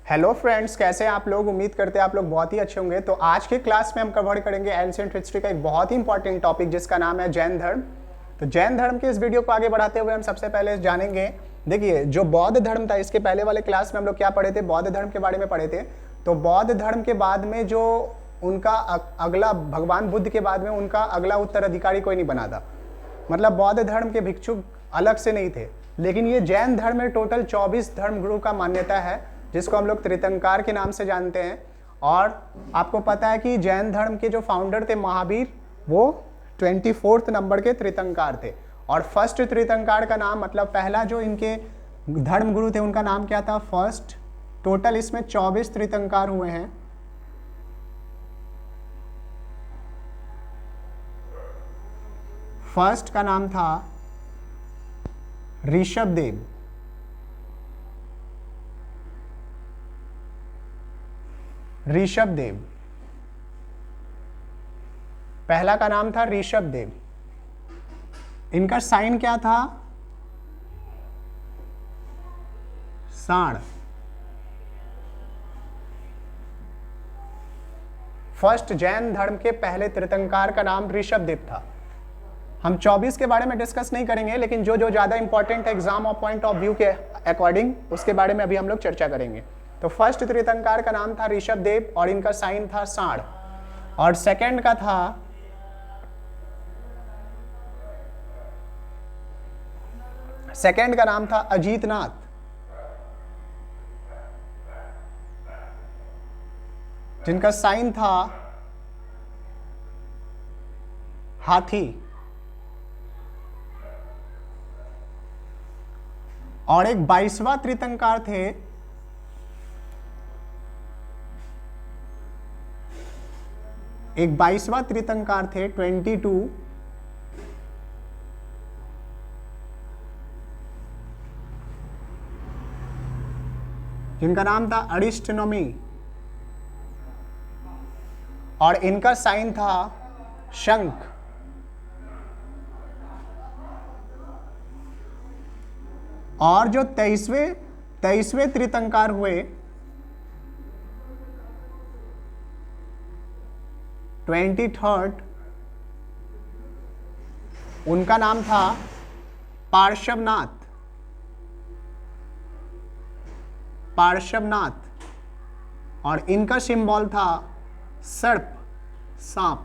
Hello friends, कैसे हैं आप लोग। उम्मीद करते हैं आप लोग बहुत ही अच्छे होंगे। तो आज के क्लास में हम कवर करेंगे एंशिएंट हिस्ट्री का एक बहुत ही इंपॉर्टेंट टॉपिक जिसका नाम है जैन धर्म। तो जैन धर्म के इस वीडियो को आगे बढ़ाते हुए हम सबसे पहले जानेंगे, देखिए जो बौद्ध धर्म था, इसके पहले वाले क्लास में हम लोग क्या पढ़े थे, बौद्ध धर्म के बारे में पढ़े थे। तो बौद्ध धर्म के बाद में जो उनका अगला, भगवान बुद्ध के बाद में उनका अगला उत्तराधिकारी कोई नहीं बना था। मतलब बौद्ध धर्म के भिक्षुक अलग से नहीं थे, लेकिन ये जैन धर्म में टोटल 24 धर्म गुरु का मान्यता है, जिसको हम लोग तीर्थंकर के नाम से जानते हैं। और आपको पता है कि जैन धर्म के जो फाउंडर थे महावीर, वो 24 नंबर के तीर्थंकर थे। और फर्स्ट तीर्थंकर का नाम, मतलब पहला जो इनके धर्म गुरु थे उनका नाम क्या था, फर्स्ट। टोटल इसमें 24 तीर्थंकर हुए हैं। फर्स्ट का नाम था ऋषभदेव। ऋषभदेव, पहला का नाम था ऋषभदेव। इनका साइन क्या था, सांड। फर्स्ट जैन धर्म के पहले तीर्थंकर का नाम ऋषभदेव था। हम 24 के बारे में डिस्कस नहीं करेंगे, लेकिन जो जो ज्यादा इंपॉर्टेंट है एग्जाम और पॉइंट ऑफ व्यू के अकॉर्डिंग, उसके बारे में अभी हम लोग चर्चा करेंगे। तो फर्स्ट तीर्थंकर का नाम था ऋषभदेव और इनका साइन था सांड। और सेकंड का नाम था अजीतनाथ, जिनका साइन था हाथी। और एक 22वां तीर्थंकर थे, एक 22वां तीर्थंकर थे 22, जिनका नाम था अरिस्टोनॉमी। और इनका साइन था शंख। और जो 23वें तीर्थंकर हुए, 23rd, उनका नाम था पार्श्वनाथ। और इनका सिंबल था सर्प, सांप।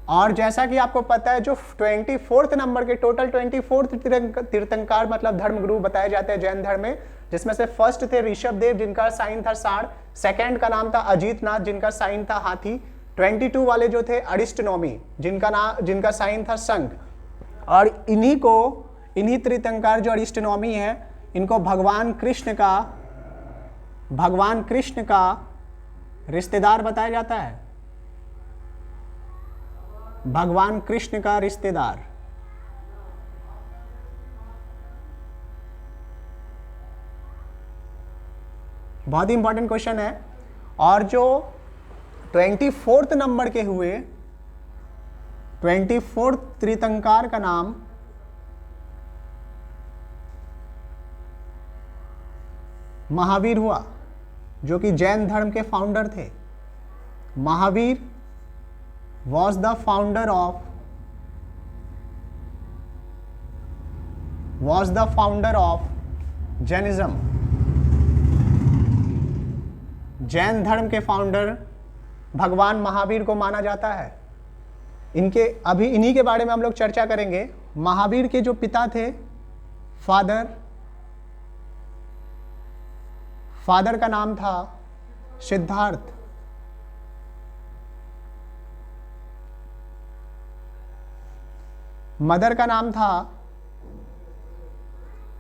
और जैसा कि आपको पता है, जो 24th नंबर के, टोटल 24 तीर्थंकर मतलब धर्मगुरु बताए जाते हैं जैन धर्म में, जिसमें से फर्स्ट थे ऋषभदेव, जिनका साइन था सांड। सेकंड का नाम था अजीतनाथ, जिनका साइन था हाथी। 22 वाले जो थे अरिस्टोनॉमी, जिनका साइन था शंख। और इन्हीं तीर्थंकर जो अरिस्टोनॉमी है, इनको भगवान कृष्ण का रिश्तेदार बताया जाता है। भगवान कृष्ण का रिश्तेदार। बहुत ही इंपॉर्टेंट क्वेश्चन है। और जो 24th नंबर के हुए, 24th तीर्थंकर का नाम महावीर हुआ, जो कि जैन धर्म के फाउंडर थे। Mahavir was the founder of Jainism। Jain धर्म के फाउंडर भगवान महावीर को माना जाता है। इन्हीं के बारे में हम लोग चर्चा करेंगे। महावीर के जो पिता थे, फादर का नाम था सिद्धार्थ। मदर का नाम था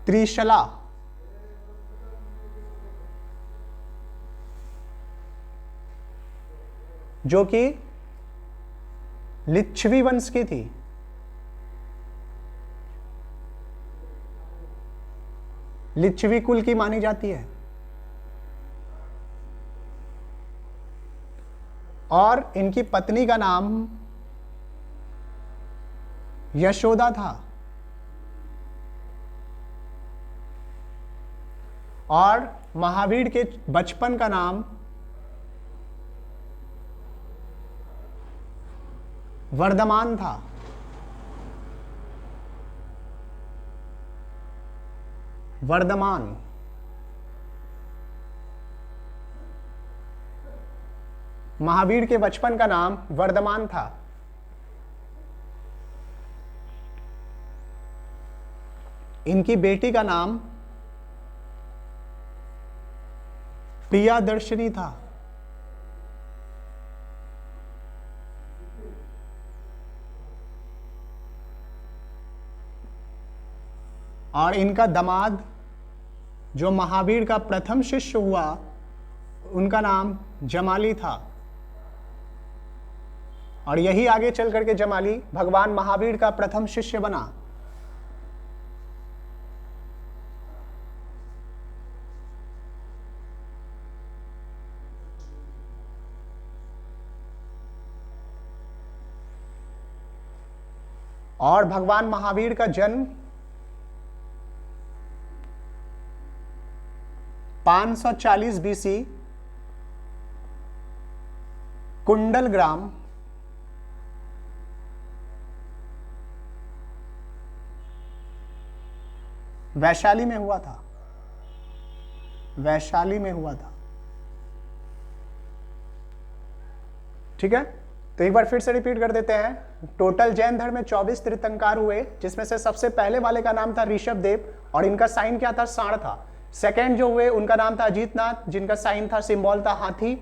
त्रिशला। जो कि लिच्छवी वंश की थी। लिच्छवी कुल की मानी जाती है। और इनकी पत्नी का नाम यशोदा था। और महावीर के बचपन का नाम वर्धमान था। वर्धमान। महावीर के बचपन का नाम वर्धमान था। इनकी बेटी का नाम प्रियादर्शनी था। और इनका दामाद जो महावीर का प्रथम शिष्य हुआ उनका नाम जमाली था। और यही आगे चल करके जमाली भगवान महावीर का प्रथम शिष्य बना। और भगवान महावीर का जन्म 540 बीसी कुंडल ग्राम वैशाली में हुआ था। वैशाली में हुआ था। ठीक है, तो एक बार फिर से रिपीट कर देते हैं। टोटल जैन धर्म में 24 तीर्थंकर हुए, जिसमें से सबसे पहले वाले का नाम था ऋषभ देव और इनका साइन क्या था? सांड था। सेकंड जो हुए उनका नाम था अजीतनाथ, जिनका साइन था, सिंबल था हाथी।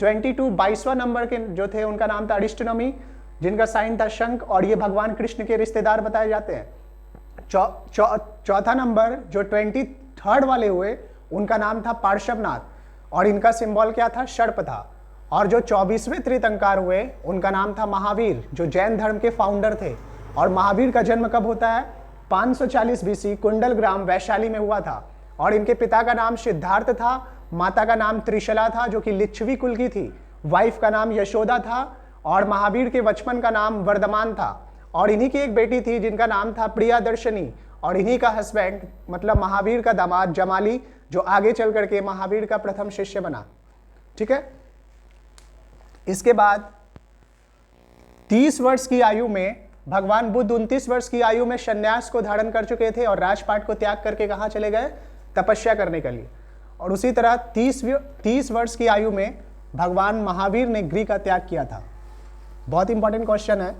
22वां नंबर के जो थे उनका नाम था अरिष्टनमी, जिनका साइन था शंख, और ये भगवान कृष्ण के रिश्तेदार बताए जाते हैं। चौथा नंबर जो 23rd वाले हुए उनका नाम था पार्श्वनाथ और इनका सिंबल क्या था? सर्प था। और जो 24वें तीर्थंकर हुए उनका नाम था महावीर, जो जैन धर्म के फाउंडर थे। और महावीर का जन्म कब होता है? 540 बीसी कुंडल ग्राम वैशाली में हुआ था। और इनके पिता का नाम सिद्धार्थ था, माता का नाम त्रिशला था जो कि लिच्छवी कुल की थी, वाइफ का नाम यशोदा था, और महावीर के बचपन का नाम वर्धमान था। और इन्हीं की एक बेटी थी जिनका नाम था प्रियादर्शनी, और इन्हीं का हस्बैंड मतलब महावीर का दामाद जमाली, जो आगे चल करके महावीर का प्रथम शिष्य बना। ठीक है, इसके बाद 30 वर्ष की आयु में भगवान बुद्ध 29 वर्ष की आयु में संन्यास को धारण कर चुके थे और राजपाट को त्याग करके कहाँ चले गए? तपस्या करने के लिए। और उसी तरह 30 वर्ष की आयु में भगवान महावीर ने गृह का त्याग किया था। बहुत इंपॉर्टेंट क्वेश्चन है।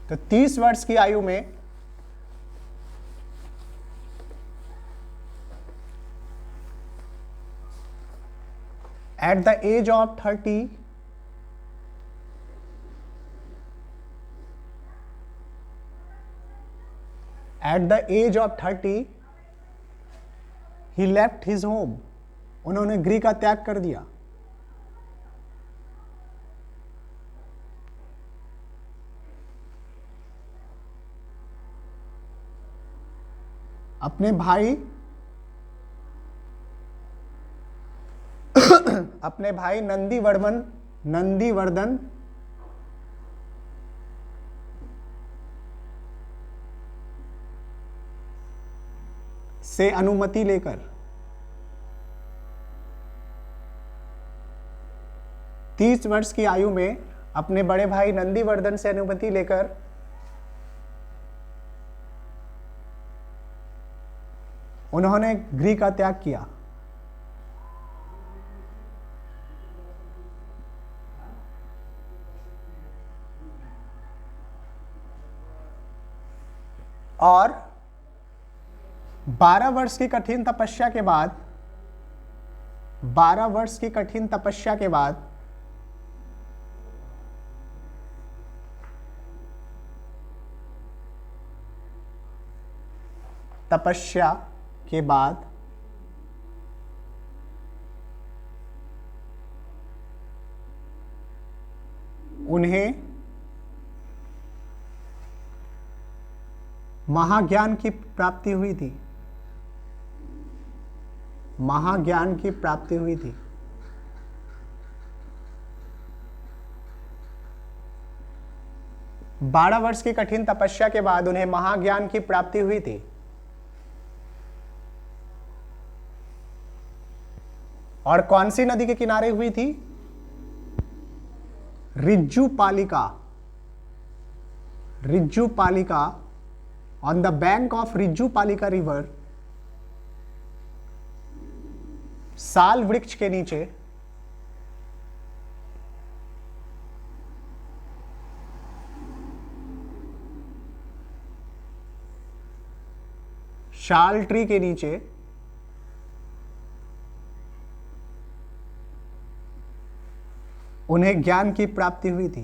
तो 30 वर्ष की आयु में at the age of 30 he left his home, उन्होंने गृह का त्याग कर दिया। अपने भाई नंदीवर्धन से अनुमति लेकर 30 वर्ष की आयु में अपने बड़े भाई नंदीवर्धन से अनुमति लेकर उन्होंने गृह का त्याग किया। और 12 वर्ष की कठिन तपस्या के बाद 12 वर्ष की कठिन तपस्या के बाद उन्हें महाज्ञान की प्राप्ति हुई थी। महाज्ञान की प्राप्ति हुई थी। बारह वर्ष की कठिन तपस्या के बाद उन्हें महाज्ञान की प्राप्ति हुई थी। और कौन सी नदी के किनारे हुई थी? Rijupalika. Rijupalika, on the bank of Rijupalika river, साल वृक्ष के नीचे शाल ट्री के नीचे उन्हें ज्ञान की प्राप्ति हुई थी।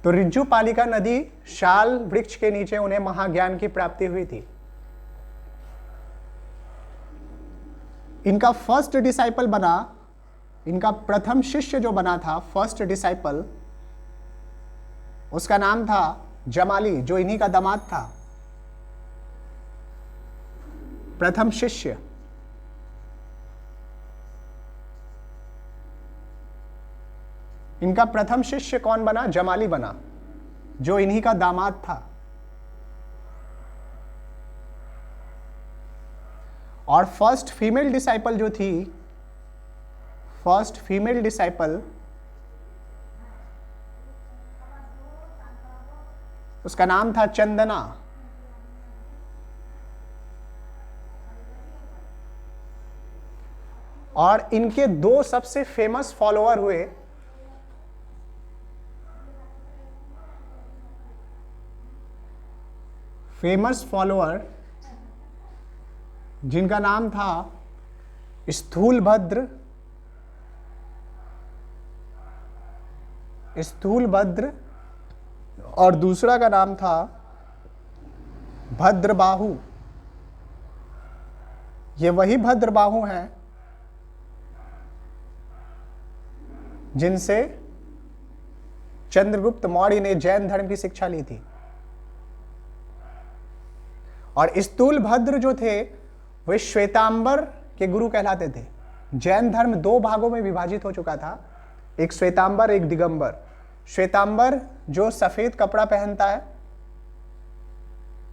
तो रिज्जूपालिका नदी, शाल वृक्ष के नीचे उन्हें महाज्ञान की प्राप्ति हुई थी। इनका फर्स्ट डिसाइपल बना, इनका प्रथम शिष्य जो बना था, फर्स्ट डिसाइपल, उसका नाम था जमाली, जो इन्हीं का दामाद था। प्रथम शिष्य इनका प्रथम शिष्य कौन बना? जमाली बना, जो इन्हीं का दामाद था। और फर्स्ट फीमेल डिसाइपल जो थी, फर्स्ट फीमेल डिसाइपल, उसका नाम था चंदना। और इनके दो सबसे फेमस फॉलोअर हुए, फेमस फॉलोअर, जिनका नाम था स्थूलभद्र, स्थूलभद्र, और दूसरा का नाम था भद्रबाहु। ये वही भद्रबाहु हैं जिनसे चंद्रगुप्त मौर्य ने जैन धर्म की शिक्षा ली थी। और स्थूलभद्र जो थे वे श्वेतांबर के गुरु कहलाते थे। जैन धर्म दो भागों में विभाजित हो चुका था, एक श्वेतांबर, एक दिगंबर। श्वेतांबर जो सफेद कपड़ा पहनता है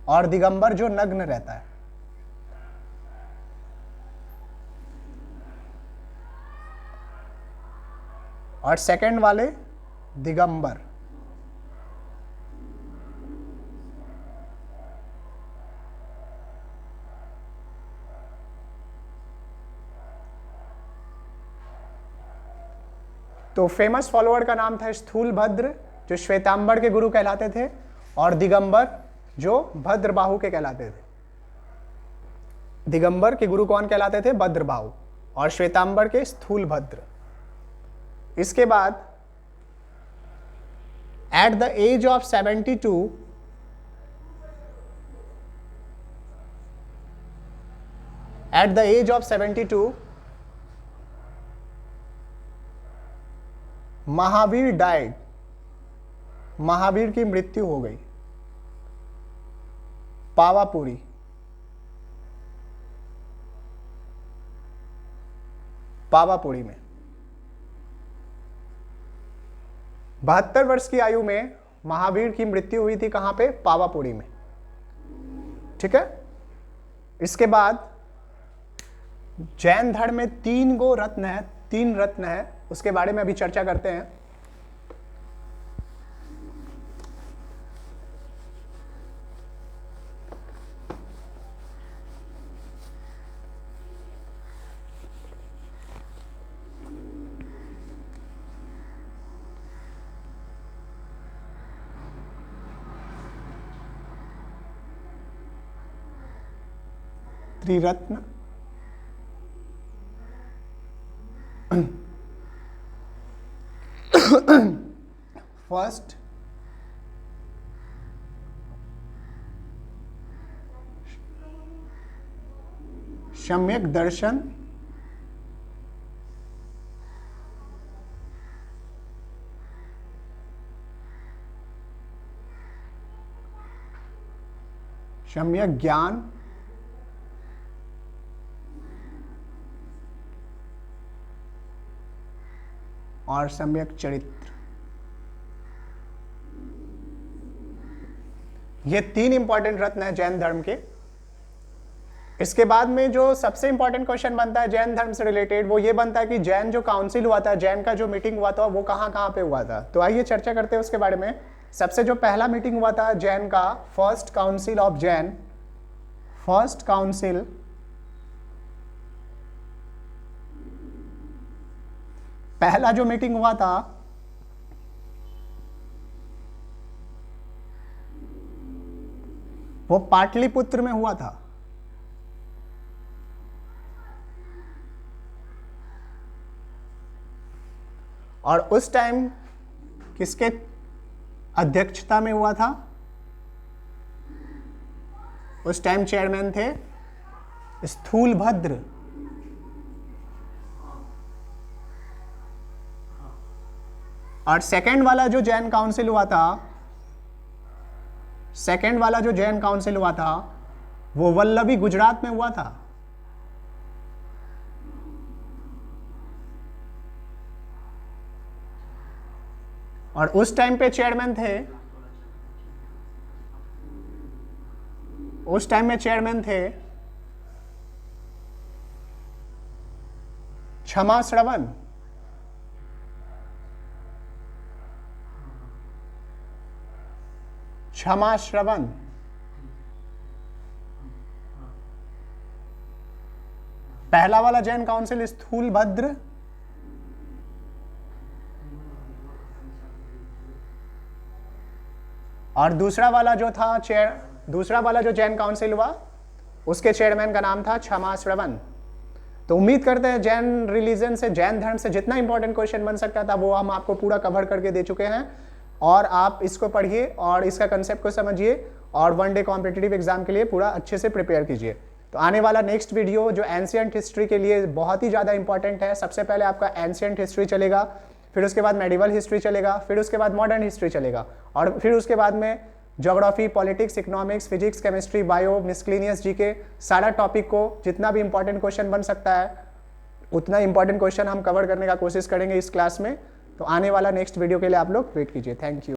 और दिगंबर जो नग्न रहता है। और सेकंड वाले दिगंबर। तो फेमस फॉलोअर का नाम था स्थूलभद्र, जो श्वेतांबर के गुरु कहलाते थे, और दिगंबर जो भद्रबाहु के कहलाते थे। दिगंबर के गुरु कौन कहलाते थे? भद्रबाहु, और श्वेतांबर के स्थूलभद्र। इसके बाद at the age of 72 at the age of 72 Mahavir died, Mahavir की मृत्यु हो गई पावापुरी। पावापुरी में 72 वर्ष की आयु में महावीर की मृत्यु हुई थी। कहां पे? पावापुरी में। ठीक है। इसके बाद जैन धर्म में 3 गो रत्न है, 3 रत्न है, उसके बारे में अभी चर्चा करते हैं। त्रिरत्न, फर्स्ट सम्यक दर्शन, सम्यक ज्ञान, और सम्यक चरित्र। ये 3 इंपॉर्टेंट रत्न है जैन धर्म के। इसके बाद में जो सबसे इंपॉर्टेंट क्वेश्चन बनता है जैन धर्म से रिलेटेड, वो ये बनता है कि जैन जो काउंसिल हुआ था, जैन का जो मीटिंग हुआ था, वो कहाँ कहाँ पे हुआ था। तो आइए चर्चा करते हैं उसके बारे में। सबसे जो पहला मीटिंग हुआ था जैन का, first council of Jain, first council पहला जो मीटिंग हुआ था वो पाटलिपुत्र में हुआ था। और उस टाइम किसके अध्यक्षता में हुआ था? उस टाइम चेयरमैन थे स्थूलभद्र। और सेकंड वाला जो जैन काउंसिल हुआ था, सेकंड वाला जो जैन काउंसिल हुआ था वो वल्लभी गुजरात में हुआ था। और उस टाइम पे चेयरमैन थे, उस टाइम में चेयरमैन थे क्षमा श्रवण। क्षमा श्रवण पहला वाला जैन काउंसिल स्थूलभद्र, और दूसरा वाला जो था दूसरा वाला जो जैन काउंसिल हुआ उसके चेयरमैन का नाम था क्षमा श्रवण। तो उम्मीद करते हैं जैन रिलीजन से, जैन धर्म से जितना इंपॉर्टेंट क्वेश्चन बन सकता था वो हम आपको पूरा कवर करके दे चुके हैं। और आप इसको पढ़िए और इसका कंसेप्ट को समझिए और वन डे कॉम्पिटिटिव एग्जाम के लिए पूरा अच्छे से प्रिपेयर कीजिए। तो आने वाला नेक्स्ट वीडियो जो एंशिएंट हिस्ट्री के लिए बहुत ही ज़्यादा इंपॉर्टेंट है, सबसे पहले आपका एंशिएंट हिस्ट्री चलेगा, फिर उसके बाद मेडिवल हिस्ट्री चलेगा, फिर उसके बाद मॉडर्न हिस्ट्री चलेगा, और फिर उसके बाद में geography, politics, economics, physics, chemistry, bio, miscellaneous GK, सारा टॉपिक को जितना भी इंपॉर्टेंट क्वेश्चन बन सकता है उतना इंपॉर्टेंट क्वेश्चन हम कवर करने का कोशिश करेंगे इस क्लास में। तो आने वाला नेक्स्ट वीडियो के लिए आप लोग वेट कीजिए। Thank you.